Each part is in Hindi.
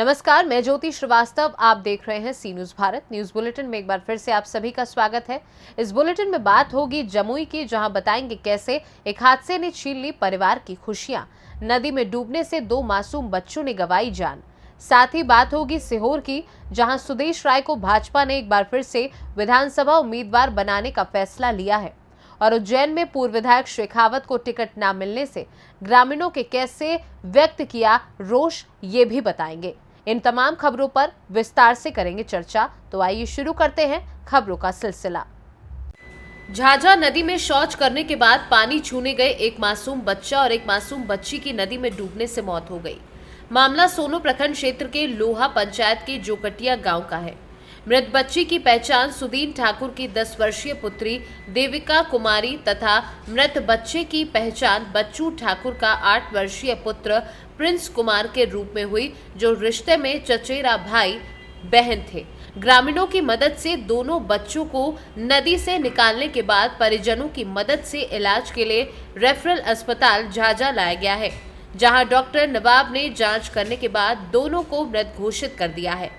नमस्कार, मैं ज्योति श्रीवास्तव। आप देख रहे हैं सी न्यूज भारत। न्यूज बुलेटिन में एक बार फिर से आप सभी का स्वागत है। इस बुलेटिन में बात होगी जमुई की, जहां बताएंगे कैसे एक हादसे ने छीन ली परिवार की खुशियां। नदी में डूबने से 2 मासूम बच्चों ने गंवाई जान। साथ ही बात होगी सीहोर की, जहां सुदेश राय को भाजपा ने एक बार फिर से विधानसभा उम्मीदवार बनाने का फैसला लिया है। और उज्जैन में पूर्व विधायक शेखावत को टिकट न मिलने से ग्रामीणों के कैसे व्यक्त किया रोष, ये भी बताएंगे। इन तमाम खबरों पर विस्तार से करेंगे चर्चा। तो आइए शुरू करते हैं खबरों का सिलसिला। झाझा नदी में शौच करने के बाद पानी छूने गए एक मासूम बच्चा और एक मासूम बच्ची की नदी में डूबने से मौत हो गई। मामला सोनो प्रखंड क्षेत्र के लोहा पंचायत के जोकटिया गांव का है। मृत बच्ची की पहचान सुदीन ठाकुर की 10 वर्षीय पुत्री देविका कुमारी तथा मृत बच्चे की पहचान बच्चू ठाकुर का 8 वर्षीय पुत्र प्रिंस कुमार के रूप में हुई, जो रिश्ते में चचेरा भाई बहन थे। ग्रामीणों की मदद से दोनों बच्चों को नदी से निकालने के बाद परिजनों की मदद से इलाज के लिए रेफरल अस्पताल झाझा लाया गया है, जहां डॉक्टर नवाब ने जांच करने के बाद दोनों को मृत घोषित कर दिया है।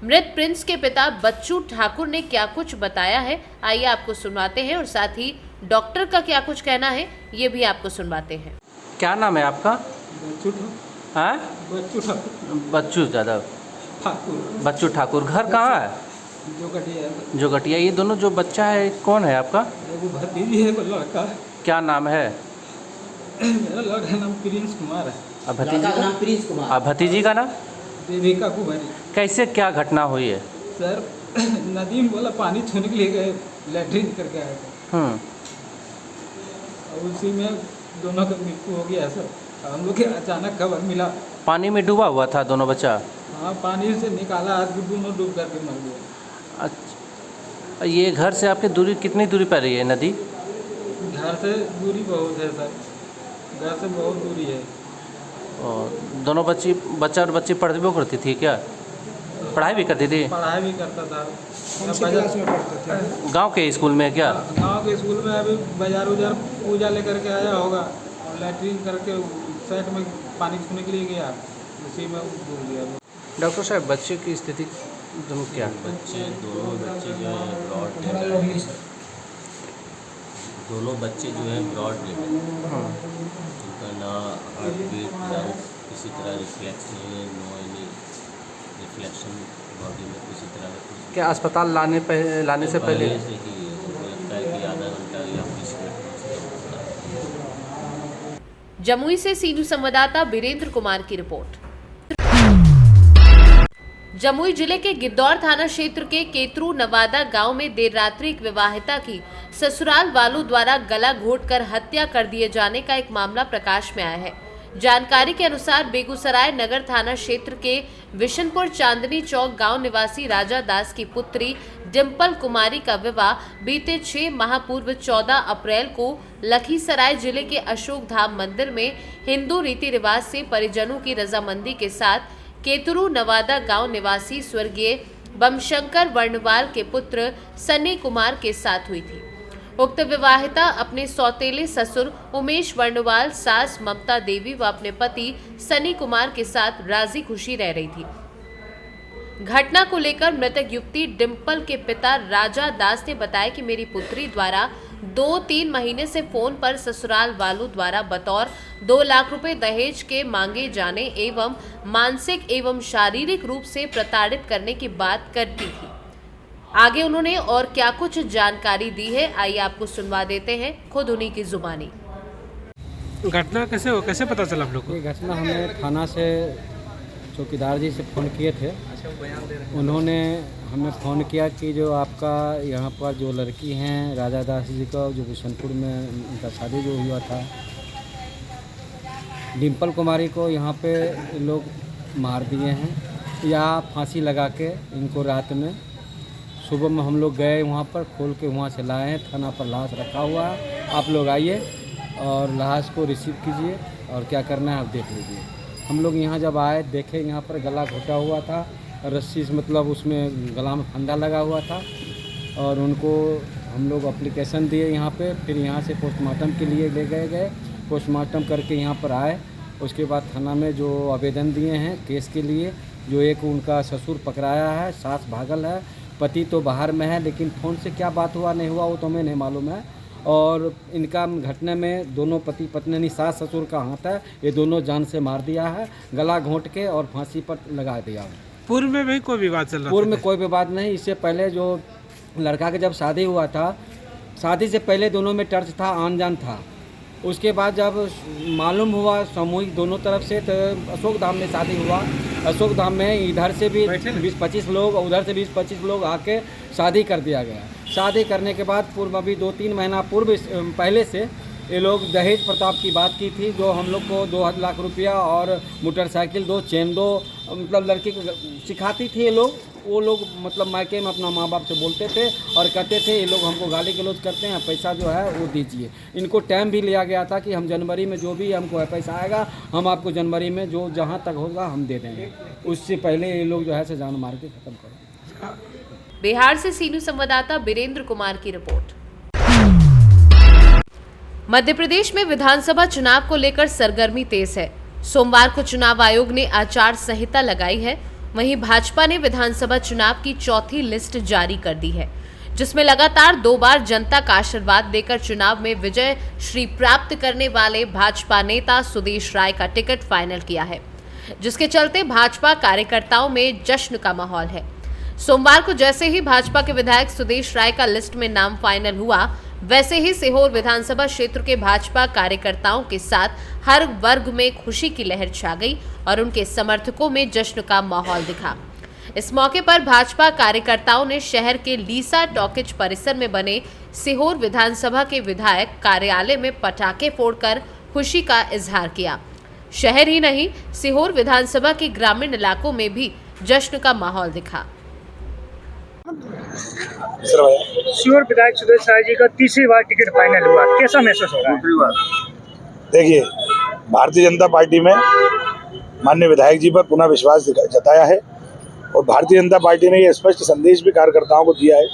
मृत प्रिंस के पिता बच्चू ठाकुर ने क्या कुछ बताया है, आइए आपको सुनवाते हैं, और साथ ही डॉक्टर का क्या कुछ कहना है ये भी आपको सुनवाते हैं। क्या नाम है आपका? हाँ, बच्चू यादव ठाकुर। बच्चू ठाकुर। घर कहाँ है? जोगटिया। ये दोनों जो बच्चा है कौन है आपका? भतीजी है, लड़का। क्या नाम है? मेरा लड़का का नाम प्रिंस कुमार है। और भतीजी का नाम प्रिंस कुमार। और भतीजी का नाम देविका कुमारी। कैसे क्या घटना हुई है? सर, नदी में बोला पानी छूने के लिए गए, लैट्रिन करके आए थे। और उसी में दोनों का मृत्यु हो गया सर। हम लोग के अचानक खबर मिला। पानी में डूबा हुआ था दोनों बच्चा? हाँ, पानी से निकाला, आज दोनों डूब करके मर गए। अच्छा, ये घर से आपकी दूरी कितनी दूरी पर रही है नदी? घर से दूरी बहुत है सर, घर से बहुत दूरी है। और दोनों बच्चा और बच्ची पढ़ती करती थी क्या? पढ़ाई भी करती थी? पढ़ाई भी करता था। क्लास में पढ़ते थे। गांव के स्कूल में क्या? गांव के स्कूल में अभी बाजार उजार पूजा लेकर के आया होगा, और लैट्रिन करके साइड में पानी छूने के लिए गया, उसी में डूब गया। डॉक्टर साहब, बच्चे की स्थिति दोनों क्या? दोनों बच्चे जो है ब्रॉड दोनों बच्चे जो है ब्रॉड उनका ना हार्ट बीट लंग्स किसी तरह रिफ्लेक्स नहीं है, नो एनी रिफ्लेक्शन बॉडी में किसी तरह का कुछ। क्या अस्पताल लाने से पहले से ही लगता है कि आधा घंटा या 20 मिनट। जमुई से सी न्यूज संवाददाता वीरेंद्र कुमार की रिपोर्ट। जमुई जिले के गिद्धौर थाना क्षेत्र के केतरू नवादा गांव में देर रात्रि एक विवाहिता की ससुराल वालों द्वारा गला घोंटकर हत्या कर दिए जाने का एक मामला प्रकाश में आया है। जानकारी के अनुसार बेगूसराय नगर थाना क्षेत्र के विशनपुर चांदनी चौक गांव निवासी राजा दास की पुत्री डिम्पल कुमारी का विवाह बीते 6 माह पूर्व 14 अप्रैल को लखीसराय जिले के अशोक धाम मंदिर में हिंदू रीति रिवाज से परिजनों की रजामंदी के साथ केतरू नवादा गांव निवासी स्वर्गीय बमशंकर वर्णवाल के पुत्र सनी कुमार के साथ हुई थी। उक्त विवाहिता अपने सौतेले ससुर उमेश वर्णवाल, सास ममता देवी व अपने पति सनी कुमार के साथ राजी खुशी रह रही थी। घटना को लेकर मृतक युवती डिम्पल के पिता राजा दास ने बताया कि मेरी पुत्री द्वारा 2-3 महीने से फोन पर ससुराल वालों द्वारा बतौर 2 लाख रुपए दहेज के मांगे जाने एवं मानसिक एवं शारीरिक रूप से प्रताड़ित करने की बात करती थी। आगे उन्होंने और क्या कुछ जानकारी दी है, आइए आपको सुनवा देते हैं खुद उन्हीं की जुबानी। घटना कैसे पता चला आप लोग को? ये घटना हमें थाना से चौकीदार जी से फ़ोन किए थे। उन्होंने हमें फ़ोन किया कि जो आपका यहाँ पर जो लड़की हैं राजा दास जी का, जो बिशनपुर में उनका शादी जो हुआ था, डिम्पल कुमारी को यहाँ पे लोग मार दिए हैं या फांसी लगा के इनको रात में। सुबह में हम लोग गए वहाँ पर, खोल के वहाँ से लाए हैं। थाना पर लाश रखा हुआ है, आप लोग आइए और लाश को रिसीव कीजिए और क्या करना है आप देख लीजिए। हम लोग यहाँ जब आए देखे यहाँ पर गला घोटा हुआ था, रस्सी से मतलब उसमें गला में फंदा लगा हुआ था, और उनको हम लोग एप्लीकेशन दिए यहाँ पे। फिर यहाँ से पोस्टमार्टम के लिए ले गए। पोस्टमार्टम करके यहाँ पर आए। उसके बाद थाना में जो आवेदन दिए हैं केस के लिए, जो एक उनका ससुर पकड़ाया है, सास भागल है, पति तो बाहर में है, लेकिन फ़ोन से क्या बात हुआ नहीं हुआ वो तो हमें नहीं मालूम है। और इनका घटने में दोनों पति पत्नी नहीं, सास ससुर का हाथ है, ये दोनों जान से मार दिया है, गला घोंट के और फांसी पर लगा दिया। पूर्व में भी कोई विवाद चल रहा था? पूर्व में कोई विवाद नहीं। इससे पहले जो लड़का का जब शादी हुआ था, शादी से पहले दोनों में टर्च था, आन जान था। उसके बाद जब मालूम हुआ सामूहिक दोनों तरफ से, तो अशोक धाम में शादी हुआ। अशोक धाम में इधर से भी 20-25 लोग, उधर से 20-25 लोग आके शादी कर दिया गया। शादी करने के बाद पूर्व अभी 2-3 महीना पूर्व पहले से ये लोग दहेज प्रताप की बात की थी, जो हम लोग को 2 लाख रुपया और मोटरसाइकिल 2 चेन 2 मतलब लड़की को सिखाती थी ये लोग। वो लोग मतलब मायके में अपना माँ बाप से बोलते थे और कहते थे ये लोग हमको गाली गलौज करते हैं, पैसा जो है वो दीजिए। इनको टाइम भी लिया गया था कि हम जनवरी में जो भी हमको पैसा आएगा हम आपको जनवरी में जो जहाँ तक होगा हम दे देंगे। उससे पहले ये लोग जो है से जान मार के ख़त्म करें। बिहार से सीनू संवाददाता बीरेंद्र कुमार की रिपोर्ट। मध्य प्रदेश में विधानसभा चुनाव को लेकर सरगर्मी तेज है। सोमवार को चुनाव आयोग ने आचार संहिता लगाई है। वहीं भाजपा ने विधानसभा चुनाव की चौथी लिस्ट जारी कर दी है, जिसमें लगातार 2 बार जनता का आशीर्वाद देकर चुनाव में विजय श्री प्राप्त करने वाले भाजपा नेता सुदेश राय का टिकट फाइनल किया है, जिसके चलते भाजपा कार्यकर्ताओं में जश्न का माहौल है। सोमवार को जैसे ही भाजपा के विधायक सुदेश राय का लिस्ट में नाम फाइनल हुआ, वैसे ही सीहोर विधानसभा क्षेत्र के भाजपा कार्यकर्ताओं के साथ हर वर्ग में खुशी की लहर छा गई और उनके समर्थकों में जश्न का माहौल दिखा। इस मौके पर भाजपा कार्यकर्ताओं ने शहर के लीसा टॉकीज परिसर में बने सीहोर विधानसभा के विधायक कार्यालय में पटाखे फोड़कर खुशी का इजहार किया। शहर ही नहीं, सीहोर विधानसभा के ग्रामीण इलाकों में भी जश्न का माहौल दिखा। सीहोर विधायक सुदेश राय जी का तीसरी बार टिकट फाइनल हुआ, कैसा महसूस हो रहा है? देखिए, भारतीय जनता पार्टी में माननीय विधायक जी पर पुनः विश्वास जताया है और भारतीय जनता पार्टी ने यह स्पष्ट संदेश भी कार्यकर्ताओं को दिया है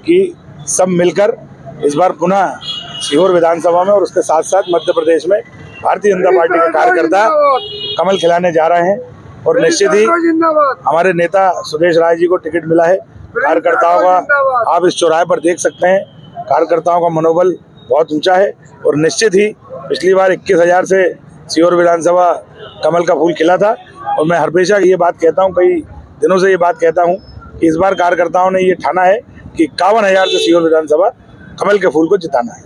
कि सब मिलकर इस बार पुनः सीहोर विधानसभा में और उसके साथ साथ मध्य प्रदेश में भारतीय जनता पार्टी के कार्यकर्ता कमल खिलाने जा रहे हैं और निश्चित ही हमारे नेता सुदेश राय जी को टिकट मिला है। कार्यकर्ताओं का आप इस चौराहे पर देख सकते हैं, कार्यकर्ताओं का मनोबल बहुत ऊंचा है और निश्चित ही पिछली बार 21,000 से सीहोर विधानसभा कमल का फूल खिला था और मैं हमेशा ये बात कहता हूँ, कई दिनों से ये बात कहता हूँ कि इस बार कार्यकर्ताओं ने ये ठाना है कि 51,000 से सीहोर विधानसभा कमल के फूल को जिताना है।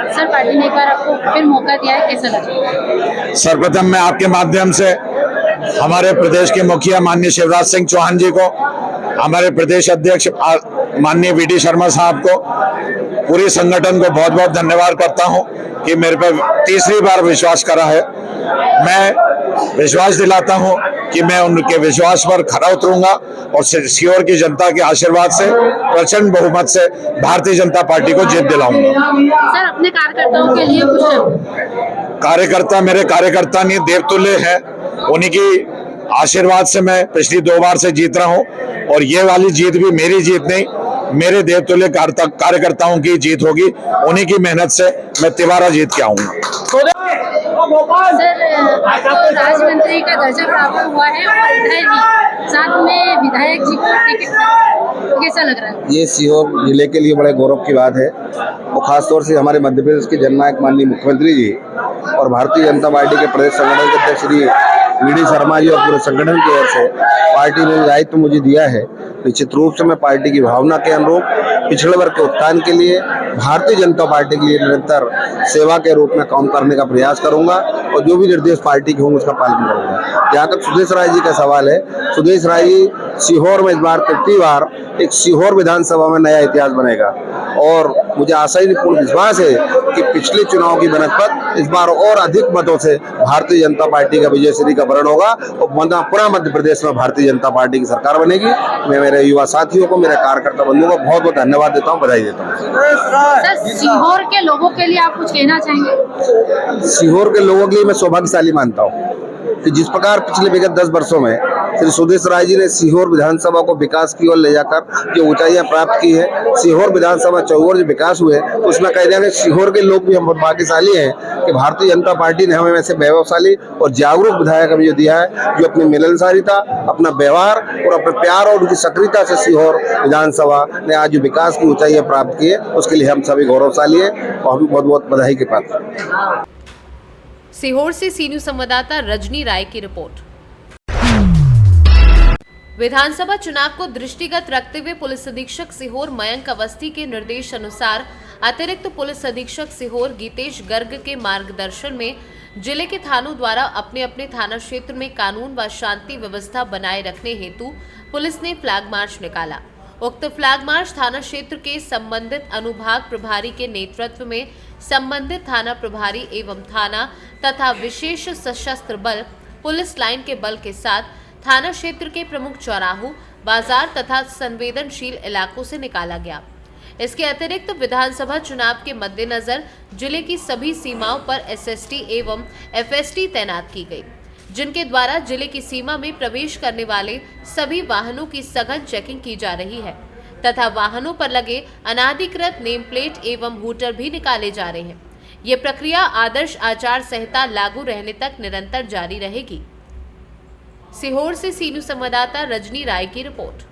सर, पार्टी ने एक बार आपको फिर मौका दिया है, कैसा लगा? सर्वप्रथम मैं आपके माध्यम से हमारे प्रदेश के मुखिया माननीय शिवराज सिंह चौहान जी को, हमारे प्रदेश अध्यक्ष माननीय वीडी शर्मा साहब को, पूरी संगठन को बहुत बहुत धन्यवाद करता हूं कि मेरे पर तीसरी बार विश्वास करा है। मैं विश्वास दिलाता हूं कि मैं उनके विश्वास पर खरा उतरूंगा और सीहोर की जनता के आशीर्वाद से प्रचंड बहुमत से भारतीय जनता पार्टी को जीत दिलाऊंगा। सर, अपने कार्यकर्ताओं के लिए कुछ? कार्यकर्ता मेरे कार्यकर्ता नहीं, देवतुल्य है। उन्हीं की आशीर्वाद से मैं पिछली 2 बार से जीत रहा हूं और ये वाली जीत भी मेरी जीत नहीं, मेरे देवतुल्य कार्यकर्ताओं की जीत होगी। उन्हीं की मेहनत से मैं तिबारा जीत के आऊंगा। सर, आपको राज्य मंत्री का दर्जा प्राप्त हुआ है और विधायक जी साथ में विधायक जी को टिकट, कैसा लग रहा है? ये सीहोर जिले के लिए बड़े गौरव की बात है और खासतौर से हमारे मध्य प्रदेश के जननायक माननीय मुख्यमंत्री जी और भारतीय जनता पार्टी के प्रदेश संगठन के अध्यक्ष श्री वीडी शर्मा जी और पूरे संगठन की ओर से पार्टी ने दायित्व मुझे दिया है। निश्चित रूप से मैं पार्टी की भावना के अनुरूप पिछड़े वर्ग के उत्थान के लिए भारतीय जनता पार्टी के लिए निरंतर सेवा के रूप में काम करने का प्रयास करूंगा और जो भी निर्देश पार्टी के होंगे उसका पालन करूंगा। जहाँ तक सुदेश राय जी का सवाल है, सुदेश राय जी सीहोर में इस बार तृतीय बार एक सीहोर विधानसभा में नया इतिहास बनेगा और मुझे आशा ही पूर्ण विश्वास है कि पिछले चुनाव की बनस्पत इस बार और अधिक मतों से भारतीय जनता पार्टी का विजय श्री का वर्ण होगा और पूरा मध्य प्रदेश में भारतीय जनता पार्टी की सरकार बनेगी। मैं मेरे युवा साथियों को, मेरे कार्यकर्ता बंधुओं को बहुत बहुत धन्यवाद देता हूँ, बधाई देता हूँ। सर, सीहोर के लोगों के लिए आप कुछ कहना चाहेंगे? सीहोर के लोगों के लिए मैं सौभाग्यशाली मानता हूँ कि जिस प्रकार पिछले विगत 10 वर्षों में श्री सुदेश राय जी ने सीहोर विधानसभा को विकास की ओर ले जाकर जो ऊंचाइयां प्राप्त की है, सीहोर विधानसभा चौर जो विकास हुए, तो उसमें कह देंगे सीहोर के लोग भी हम बहुत भाग्यशाली हैं कि भारतीय जनता पार्टी ने हमें ऐसे वैभवशाली और जागरूक विधायक हमें जो दिया है, जो अपनी मिलनसारिता, अपना व्यवहार और अपने प्यार और उनकी सक्रियता से सीहोर विधानसभा ने आज जो विकास की ऊंचाइयां प्राप्त की है, उसके लिए हम सभी गौरवशाली हैं और हम बहुत बहुत बधाई के पात्र हैं। सीहोर से सी न्यूज संवाददाता रजनी राय की रिपोर्ट। विधानसभा चुनाव को दृष्टिगत रखते हुए पुलिस अधीक्षक सीहोर मयंक अवस्थी के निर्देश अनुसार अतिरिक्त पुलिस अधीक्षक सीहोर गीतेश गर्ग के मार्गदर्शन में जिले के थानों द्वारा अपने अपने थाना क्षेत्र में कानून व शांति व्यवस्था बनाए रखने हेतु पुलिस ने फ्लैग मार्च निकाला। उक्त फ्लैग मार्च थाना क्षेत्र के संबंधित अनुभाग प्रभारी के नेतृत्व में संबंधित थाना प्रभारी एवं थाना तथा विशेष सशस्त्र बल पुलिस लाइन के बल के साथ थाना क्षेत्र के प्रमुख चौराहों, बाजार तथा संवेदनशील इलाकों से निकाला गया। इसके अतिरिक्त विधानसभा चुनाव के मद्देनजर जिले की सभी सीमाओं पर एसएसटी एवं एफएसटी तैनात की गई, जिनके द्वारा जिले की सीमा में प्रवेश करने वाले सभी वाहनों की सघन चेकिंग की जा रही है तथा वाहनों पर लगे अनाधिकृत नेम प्लेट एवं हूटर भी निकाले जा रहे हैं। ये प्रक्रिया आदर्श आचार संहिता लागू रहने तक निरंतर जारी रहेगी। सीहोर से सी न्यूज संवाददाता रजनी राय की रिपोर्ट।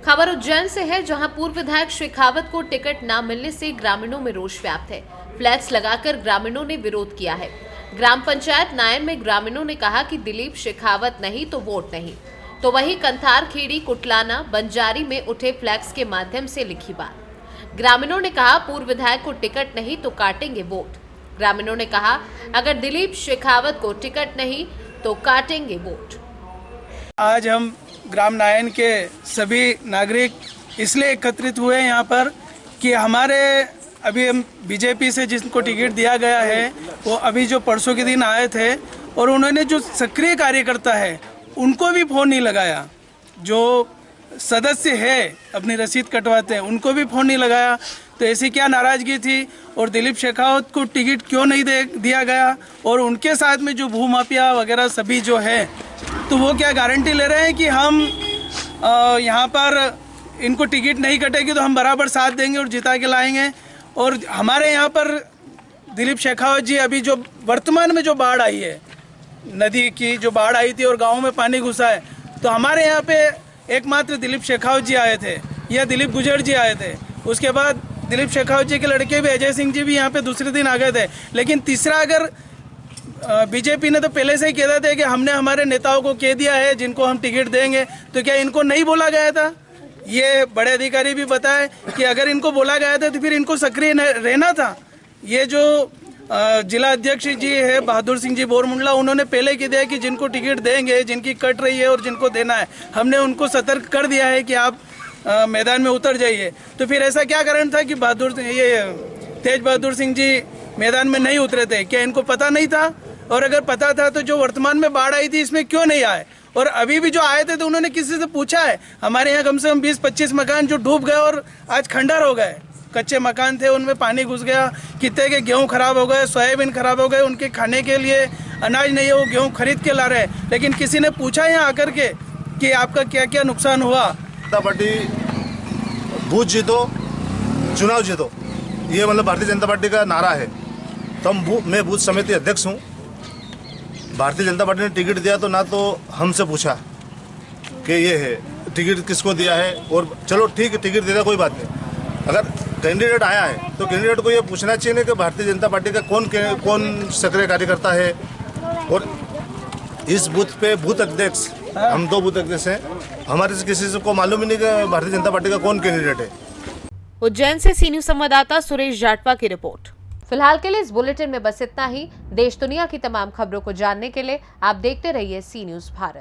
खबर उज्जैन से है, जहां पूर्व विधायक शेखावत को टिकट न मिलने से ग्रामीणों में रोष व्याप्त है। फ्लैक्स लगाकर ग्रामीणों ने विरोध किया है। ग्राम पंचायत नायन में ग्रामीणों ने कहा कि दिलीप शेखावत नहीं तो वोट नहीं, तो वही कंथार खेड़ी, कुटलाना, बंजारी में उठे फ्लैक्स के माध्यम से लिखी बात। ग्रामीणों ने कहा पूर्व विधायक को टिकट नहीं तो काटेंगे वोट। ग्रामीणों ने कहा अगर दिलीप शेखावत को टिकट नहीं तो काटेंगे वोट। आज हम ग्राम नायन के सभी नागरिक इसलिए एकत्रित हुए यहाँ पर कि हमारे अभी हम बीजेपी से जिनको टिकट दिया गया है, वो अभी जो परसों के दिन आए थे और उन्होंने जो सक्रिय कार्यकर्ता है उनको भी फ़ोन नहीं लगाया। जो सदस्य है अपनी रसीद कटवाते हैं उनको भी फ़ोन नहीं लगाया। तो ऐसी क्या नाराज़गी थी और दिलीप शेखावत को टिकट क्यों नहीं दिया गया, और उनके साथ में जो भूमाफिया वगैरह सभी जो है, तो वो क्या गारंटी ले रहे हैं कि हम यहाँ पर इनको टिकट नहीं कटेगी तो हम बराबर साथ देंगे और जिता के लाएंगे। और हमारे यहाँ पर दिलीप शेखावत जी अभी जो वर्तमान में जो बाढ़ आई है, नदी की जो बाढ़ आई थी और गाँव में पानी घुसा है, तो हमारे यहाँ पे एकमात्र दिलीप शेखावत जी आए थे या दिलीप गुजर जी आए थे। उसके बाद दिलीप शेखावत जी के लड़के भी अजय सिंह जी भी यहाँ पे दूसरे दिन आ गए थे। लेकिन तीसरा अगर बीजेपी ने तो पहले से ही कह थे कि हमने हमारे नेताओं को कह दिया है जिनको हम टिकट देंगे, तो क्या इनको नहीं बोला गया था? ये बड़े अधिकारी भी बताए कि अगर इनको बोला गया था तो फिर इनको सक्रिय रहना था। ये जो जिला अध्यक्ष जी है बहादुर सिंह जी बोरमुंडला, उन्होंने पहले कह दिया कि जिनको टिकट देंगे, जिनकी कट रही है और जिनको देना है, हमने उनको सतर्क कर दिया है कि आप मैदान में उतर जाइए। तो फिर ऐसा क्या कारण था कि तेज बहादुर सिंह जी मैदान में नहीं उतरे थे? क्या इनको पता नहीं था? और अगर पता था तो जो वर्तमान में बाढ़ आई थी इसमें क्यों नहीं आए? और अभी भी जो आए थे तो उन्होंने किसी से पूछा है? हमारे यहाँ कम से कम 20-25 मकान जो डूब गए और आज खंडर हो गए। कच्चे मकान थे, उनमें पानी घुस गया, कितने के गेहूँ खराब हो गए, सोयाबीन खराब हो गए, उनके खाने के लिए अनाज नहीं है, वो गेहूँ खरीद के ला रहे हैं। लेकिन किसी ने पूछा यहाँ आकर के कि आपका क्या क्या नुकसान हुआ? जनता पार्टी बूथ जीतो चुनाव जीतो, ये मतलब भारतीय जनता पार्टी का नारा है। तो मैं बूथ समिति अध्यक्ष हूँ। भारतीय जनता पार्टी ने टिकट दिया तो ना तो हमसे पूछा कि ये है टिकट किसको दिया है, और चलो ठीक है टिकट दिया कोई बात नहीं। अगर कैंडिडेट आया है तो कैंडिडेट को ये पूछना चाहिए कि भारतीय जनता पार्टी का कौन सक्रिय कार्यकर्ता है। और इस बूथ पे बूथ अध्यक्ष, हम 2 बूथ अध्यक्ष हैं, हमारे से किसी से को मालूम ही नहीं कि भारतीय जनता पार्टी का कौन कैंडिडेट है। उज्जैन से सी न्यूज संवाददाता सुरेश जाटवा की रिपोर्ट। फिलहाल के लिए इस बुलेटिन में बस इतना ही। देश दुनिया की तमाम खबरों को जानने के लिए आप देखते रहिए सी न्यूज भारत।